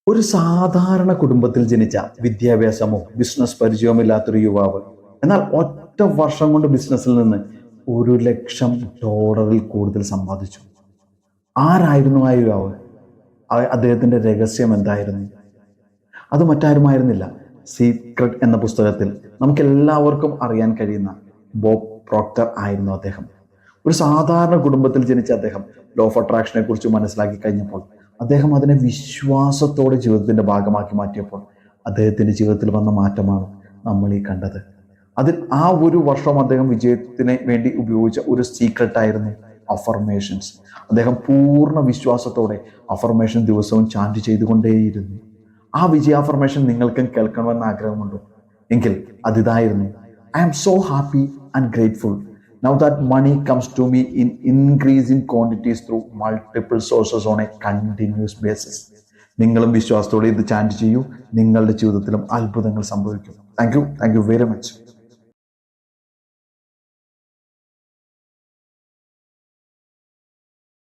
ഒരു സാധാരണ കുടുംബത്തിൽ ജനിച്ച വിദ്യാഭ്യാസമോ ബിസിനസ് പരിചയമില്ലാത്തൊരു യുവാവ്, എന്നാൽ ഒറ്റ വർഷം കൊണ്ട് ബിസിനസ്സിൽ നിന്ന് $1,00,000 കൂടുതൽ സമ്പാദിച്ചു. ആരായിരുന്നു ആ യുവാവ്? അദ്ദേഹത്തിന്റെ രഹസ്യം എന്തായിരുന്നു? അത് മറ്റാരുമായിരുന്നില്ല, സീക്രട്ട് എന്ന പുസ്തകത്തിൽ നമുക്ക് എല്ലാവർക്കും അറിയാൻ കഴിയുന്ന ബോബ് പ്രോക്ടർ ആയിരുന്നു അദ്ദേഹം. ഒരു സാധാരണ കുടുംബത്തിൽ ജനിച്ച അദ്ദേഹം ലോ ഓഫ് അട്രാക്ഷനെ കുറിച്ച് മനസ്സിലാക്കി കഴിഞ്ഞപ്പോൾ, അദ്ദേഹം അതിനെ വിശ്വാസത്തോടെ ജീവിതത്തിന്റെ ഭാഗമാക്കി മാറ്റിയപ്പോൾ അദ്ദേഹത്തിന്റെ ജീവിതത്തിൽ വന്ന മാറ്റമാണ് നമ്മൾ ഈ കണ്ടത്. അതിൽ ആ ഒരു വർഷം അദ്ദേഹം വിജയത്തിന് വേണ്ടി ഉപയോഗിച്ച ഒരു സീക്രട്ട് ആയിരുന്നു അഫർമേഷൻസ്. അദ്ദേഹം പൂർണ്ണ വിശ്വാസത്തോടെ അഫർമേഷൻ ദിവസവും ചാൻറ്റ് ചെയ്തുകൊണ്ടേയിരുന്നു. ആ വിജയ അഫർമേഷൻ നിങ്ങൾക്കും കേൾക്കണമെന്ന് ആഗ്രഹമുണ്ടോ? എങ്കിൽ അതിതായിരുന്നു: I am so happy and grateful now that money comes to me in increasing quantities through multiple sources on a continuous basis. നിങ്ങളും വിശ്വാസത്തോടെ ഇത് ചാൻറ്റ് ചെയ്യൂ. നിങ്ങളുടെ ജീവിതത്തിലും അത്ഭുതങ്ങൾ സംഭവിക്കും. Thank you very much.